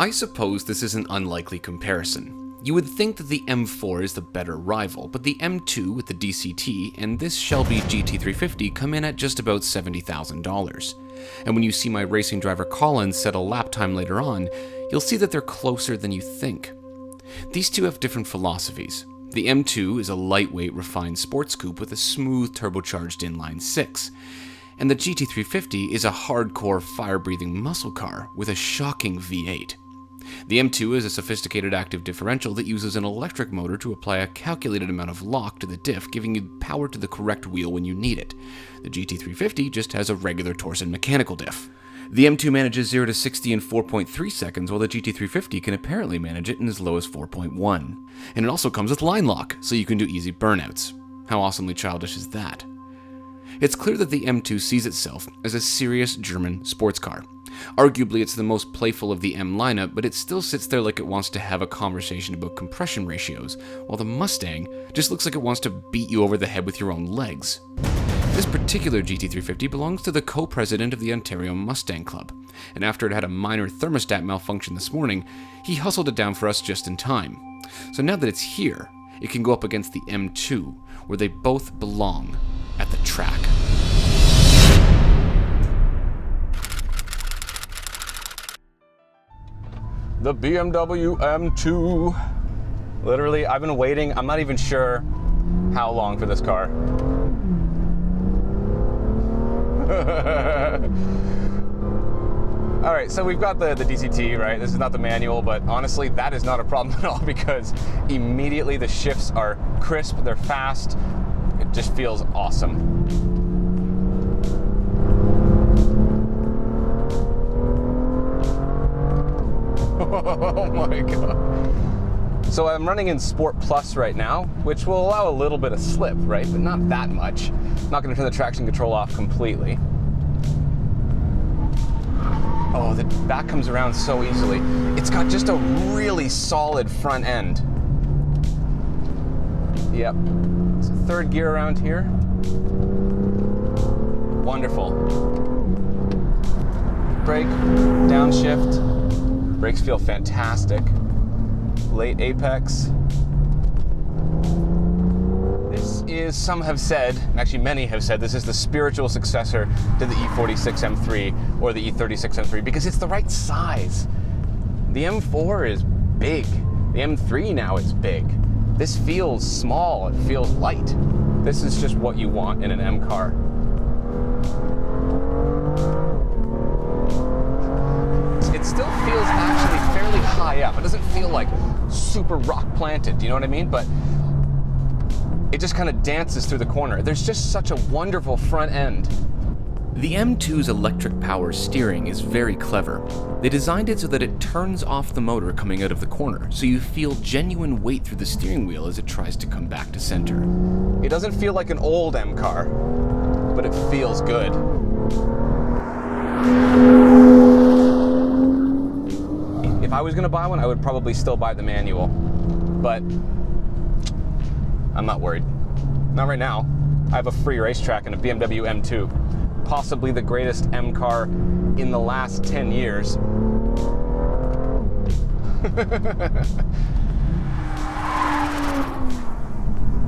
I suppose this is an unlikely comparison. You would think that the M4 is the better rival, but the M2 with the DCT and this Shelby GT350 come in at just about $70,000. And when you see my racing driver Colin set a lap time later on, you'll see that they're closer than you think. These two have different philosophies. The M2 is a lightweight, refined sports coupe with a smooth turbocharged inline 6. And the GT350 is a hardcore, fire-breathing muscle car with a shocking V8. The M2 is a sophisticated active differential that uses an electric motor to apply a calculated amount of lock to the diff, giving you power to the correct wheel when you need it. The GT350 just has a regular Torsen mechanical diff. The M2 manages 0 to 60 in 4.3 seconds, while the GT350 can apparently manage it in as low as 4.1. And it also comes with line lock, so you can do easy burnouts. How awesomely childish is that? It's clear that the M2 sees itself as a serious German sports car. Arguably, it's the most playful of the M lineup, but it still sits there like it wants to have a conversation about compression ratios, while the Mustang just looks like it wants to beat you over the head with your own legs. This particular GT350 belongs to the co-president of the Ontario Mustang Club, and after it had a minor thermostat malfunction this morning, he hustled it down for us just in time. So now that it's here, it can go up against the M2, where they both belong at the track. The BMW M2. Literally, I've been waiting, I'm not even sure how long for this car. Alright, so we've got the DCT, right? This is not the manual, but honestly, that is not a problem at all because immediately the shifts are crisp, they're fast, it just feels awesome. Oh my god. So I'm running in Sport Plus right now, which will allow a little bit of slip, right? But not that much. I'm not going to turn the traction control off completely. Oh, the back comes around so easily. It's got just a really solid front end. Yep. It's a third gear around here. Wonderful. Brake, downshift. Brakes feel fantastic. Late apex. This is, some have said, actually many have said, this is the spiritual successor to the E46 M3 or the E36 M3 because it's the right size. The M4 is big. The M3 now is big. This feels small, it feels light. This is just what you want in an M car. It still feels actually fairly high up. It doesn't feel like super rock planted, do you know what I mean? But it just kind of dances through the corner. There's just such a wonderful front end. The M2's electric power steering is very clever. They designed it so that it turns off the motor coming out of the corner, so you feel genuine weight through the steering wheel as it tries to come back to center. It doesn't feel like an old M car, but it feels good. If I was going to buy one, I would probably still buy the manual, but I'm not worried. Not right now. I have a free racetrack and a BMW M2, possibly the greatest M car in the last 10 years.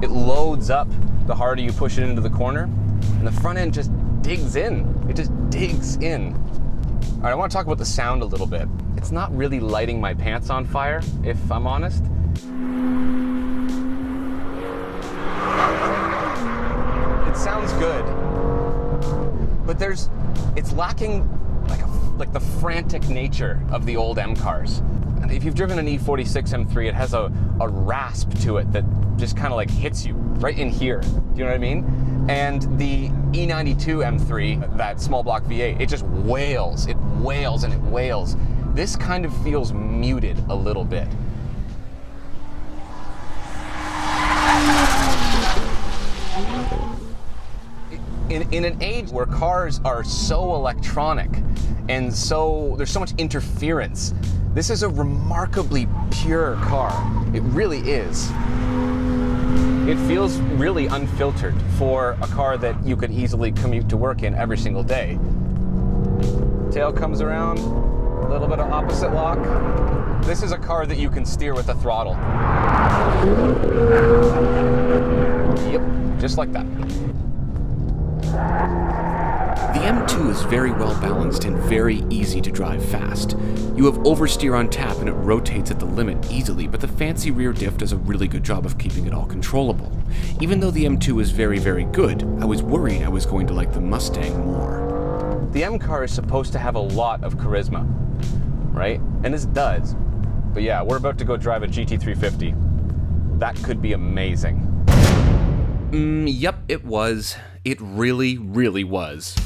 It loads up the harder you push it into the corner, and the front end just digs in. It just digs in. All right, I want to talk about the sound a little bit. It's not really lighting my pants on fire, if I'm honest. It sounds good, but it's lacking like the frantic nature of the old M cars. And if you've driven an E46 M3, it has a rasp to it that just kind of like hits you right in here. Do you know what I mean? And the E92 M3, that small block V8, it just wails. It wails and it wails. This kind of feels muted a little bit. In an age where cars are so electronic and there's so much interference, this is a remarkably pure car. It really is. It feels really unfiltered for a car that you could easily commute to work in every single day. Tail comes around. A little bit of opposite lock. This is a car that you can steer with a throttle. Yep, just like that. The M2 is very well balanced and very easy to drive fast. You have oversteer on tap and it rotates at the limit easily, but the fancy rear diff does a really good job of keeping it all controllable. Even though the M2 is very, very good, I was worried I was going to like the Mustang more. The M car is supposed to have a lot of charisma, right? And this does. But yeah, we're about to go drive a GT350. That could be amazing. Yep, it was. It really, really was.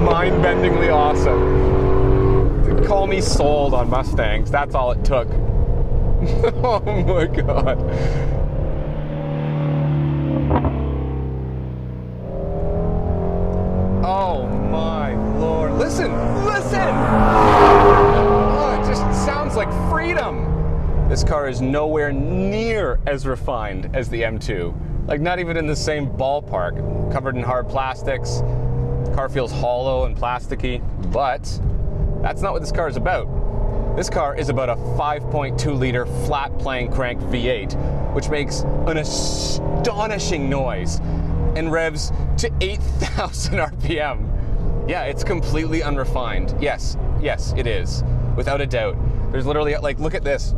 Mind-bendingly awesome. Call me sold on Mustangs. That's all it took. Oh my god. Oh my lord. Listen! Listen! Oh, it just sounds like freedom. This car is nowhere near as refined as the M2. Like, not even in the same ballpark. Covered in hard plastics. Car feels hollow and plasticky, but that's not what this car is about. This car is about a 5.2 liter flat plane crank V8, which makes an astonishing noise and revs to 8,000 RPM. Yeah, it's completely unrefined. Yes, it is, without a doubt. There's literally, like, look at this.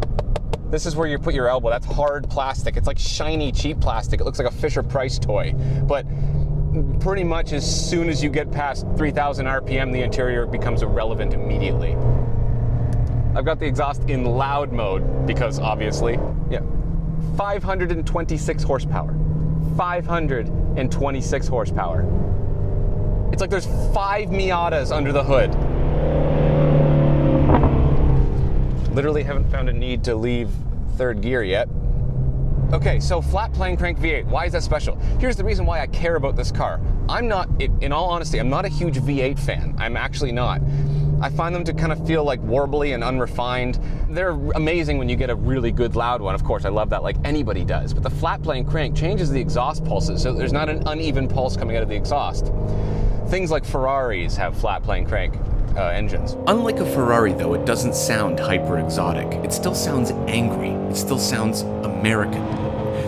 This is where you put your elbow. That's hard plastic. It's like shiny, cheap plastic. It looks like a Fisher-Price toy, but pretty much as soon as you get past 3,000 RPM, the interior becomes irrelevant immediately. I've got the exhaust in loud mode because obviously, yeah, 526 horsepower. 526 horsepower. It's like there's 5 Miatas under the hood. Literally haven't found a need to leave third gear yet. Okay, so flat plane crank V8, why is that special? Here's the reason why I care about this car. I'm not, in all honesty, I'm not a huge V8 fan. I'm actually not. I find them to kind of feel like warbly and unrefined. They're amazing when you get a really good loud one. Of course, I love that like anybody does. But the flat plane crank changes the exhaust pulses, so there's not an uneven pulse coming out of the exhaust. Things like Ferraris have flat plane crank engines. Unlike a Ferrari though, it doesn't sound hyper exotic. It still sounds angry. It still sounds American.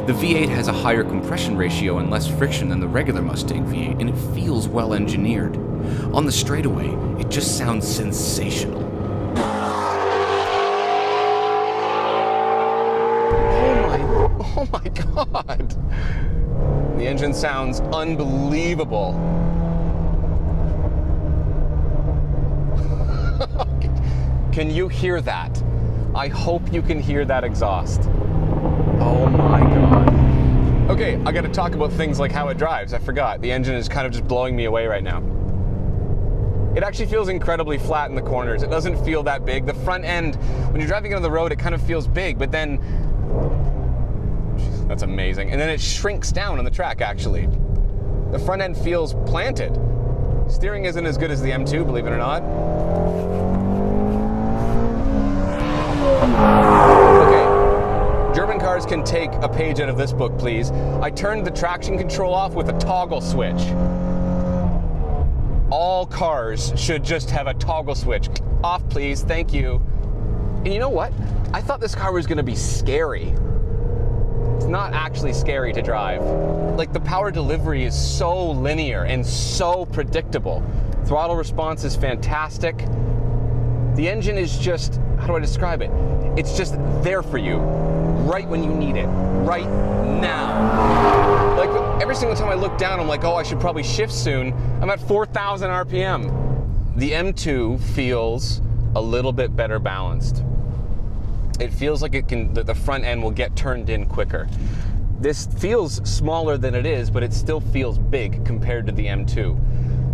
The V8 has a higher compression ratio and less friction than the regular Mustang V8, and it feels well engineered. On the straightaway, it just sounds sensational. Oh my god! The engine sounds unbelievable. Can you hear that? I hope you can hear that exhaust. Oh my god. Okay, I gotta talk about things like how it drives. I forgot. The engine is kind of just blowing me away right now. It actually feels incredibly flat in the corners. It doesn't feel that big. The front end, when you're driving on the road, it kind of feels big, but then... That's amazing. And then it shrinks down on the track, actually. The front end feels planted. Steering isn't as good as the M2, believe it or not. Okay, German cars can take a page out of this book, please. I turned the traction control off with a toggle switch. All cars should just have a toggle switch. Off, please, thank you. And you know what? I thought this car was gonna be scary. It's not actually scary to drive. Like, the power delivery is so linear and so predictable. Throttle response is fantastic. The engine is just, how do I describe it? It's just there for you, right when you need it, right now. Like, every single time I look down, I'm like, oh, I should probably shift soon. I'm at 4,000 RPM. The M2 feels a little bit better balanced. It feels like it can, the front end will get turned in quicker. This feels smaller than it is, but it still feels big compared to the M2.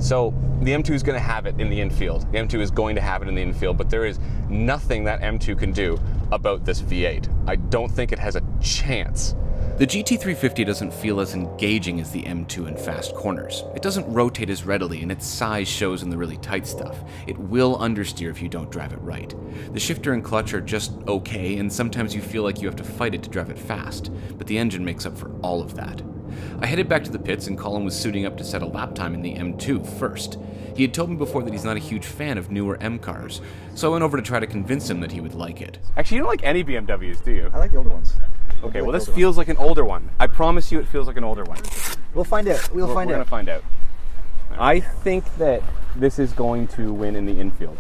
So the M2 is going to have it in the infield. The M2 is going to have it in the infield, but there is nothing that M2 can do about this V8. I don't think it has a chance. The GT350 doesn't feel as engaging as the M2 in fast corners. It doesn't rotate as readily, and its size shows in the really tight stuff. It will understeer if you don't drive it right. The shifter and clutch are just okay, and sometimes you feel like you have to fight it to drive it fast, but the engine makes up for all of that. I headed back to the pits, and Colin was suiting up to set a lap time in the M2 first. He had told me before that he's not a huge fan of newer M cars, so I went over to try to convince him that he would like it. Actually, you don't like any BMWs, do you? I like the older ones. Okay, well this feels like an older one. I promise you it feels like an older one. We'll find out. We're gonna find out. I think that this is going to win in the infield.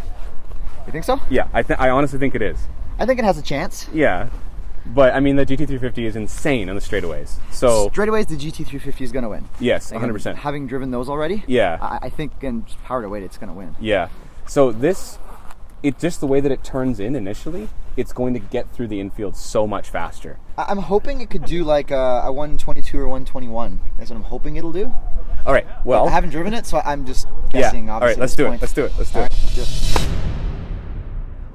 You think so? Yeah, I honestly think it is. I think it has a chance. Yeah, but I mean the GT350 is insane on the straightaways. So straightaways, the GT350 is going to win. Yes, Again, 100%. Having driven those already, yeah, I think in power to weight, it's going to win. Yeah. So this, it's just the way that it turns in initially, it's going to get through the infield so much faster. I'm hoping it could do like a 122 or 121. That's what I'm hoping it'll do. All right. Well, I haven't driven it, so I'm just guessing. Yeah. Obviously, all right. Let's do it. Let's do it. Let's do it.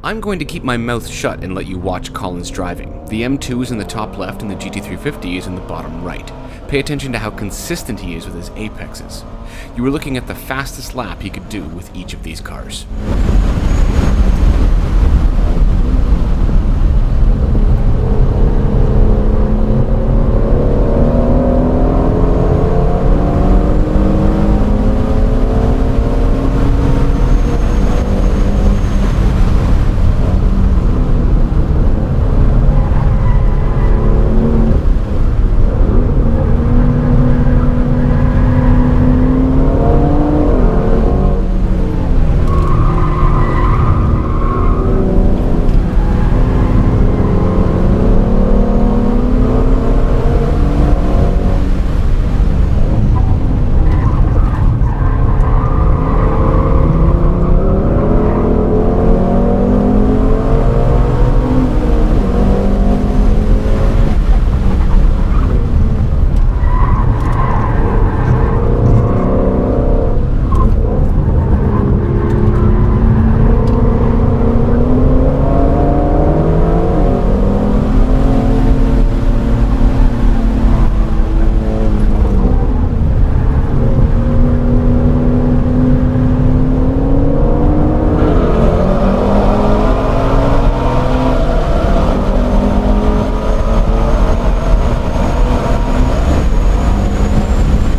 I'm going to keep my mouth shut and let you watch Colin's driving. The M2 is in the top left and the GT350 is in the bottom right. Pay attention to how consistent he is with his apexes. You were looking at the fastest lap he could do with each of these cars.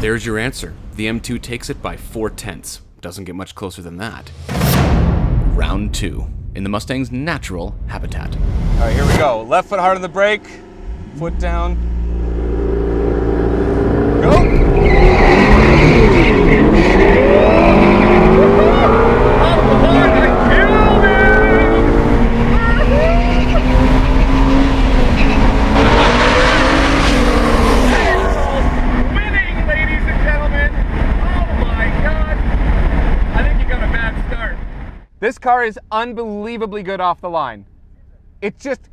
There's your answer. The M2 takes it by 4/10. Doesn't get much closer than that. Round 2, in the Mustang's natural habitat. All right, here we go. Left foot hard on the brake, foot down. Go! This car is unbelievably good off the line. It just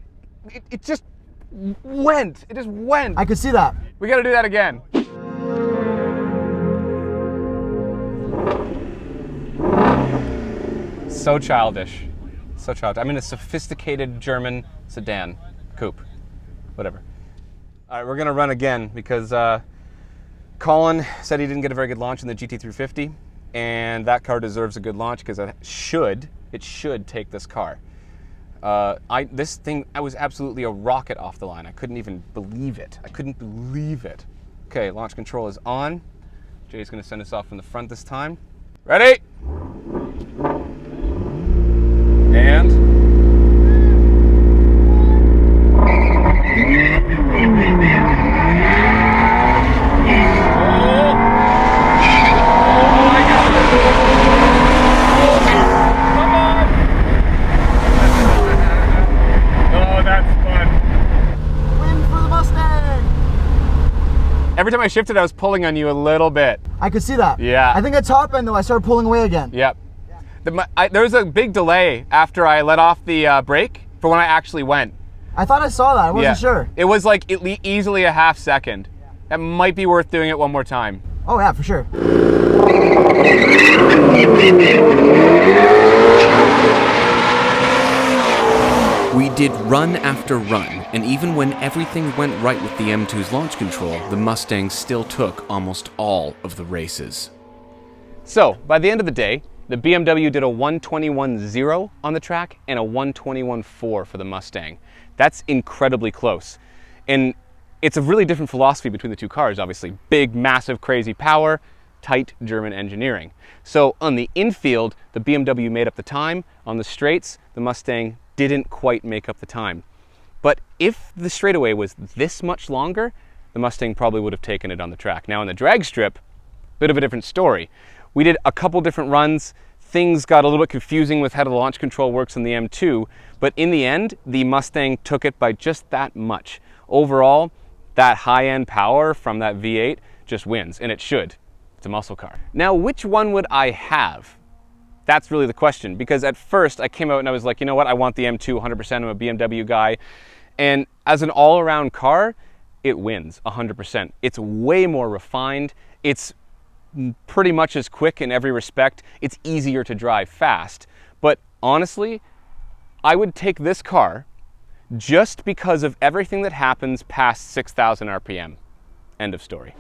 went. It just went. I could see that. We got to do that again. So childish. So childish. I'm in a sophisticated German sedan coupe. Whatever. All right, we're going to run again because Colin said he didn't get a very good launch in the GT350. And that car deserves a good launch because it should take this car. This thing, I was absolutely a rocket off the line. I couldn't even believe it. I couldn't believe it. Okay, launch control is on. Jay's gonna send us off from the front this time. Ready? And. Every time I shifted, I was pulling on you a little bit. I could see that. Yeah. I think at top end, though, I started pulling away again. Yep. There was a big delay after I let off the brake for when I actually went. I thought I saw that. I wasn't sure. It was like easily a half second. That might be worth doing it one more time. Oh, yeah, for sure. We did run after run, and even when everything went right with the M2's launch control, the Mustang still took almost all of the races. So, by the end of the day, the BMW did a 121.0 on the track and a 121.4 for the Mustang. That's incredibly close. And it's a really different philosophy between the two cars, obviously. Big, massive, crazy power, tight German engineering. So on the infield, the BMW made up the time. On the straights, the Mustang didn't quite make up the time. But if the straightaway was this much longer, the Mustang probably would have taken it on the track. Now on the drag strip, bit of a different story. We did a couple different runs. Things got a little bit confusing with how the launch control works on the M2, but in the end, the Mustang took it by just that much. Overall, that high-end power from that V8 just wins, and it should. It's a muscle car. Now, which one would I have? That's really the question, because at first I came out and I was like, you know what, I want the M2 100%, I'm a BMW guy. And as an all-around car, it wins 100%. It's way more refined. It's pretty much as quick in every respect. It's easier to drive fast. But honestly, I would take this car just because of everything that happens past 6,000 RPM. End of story.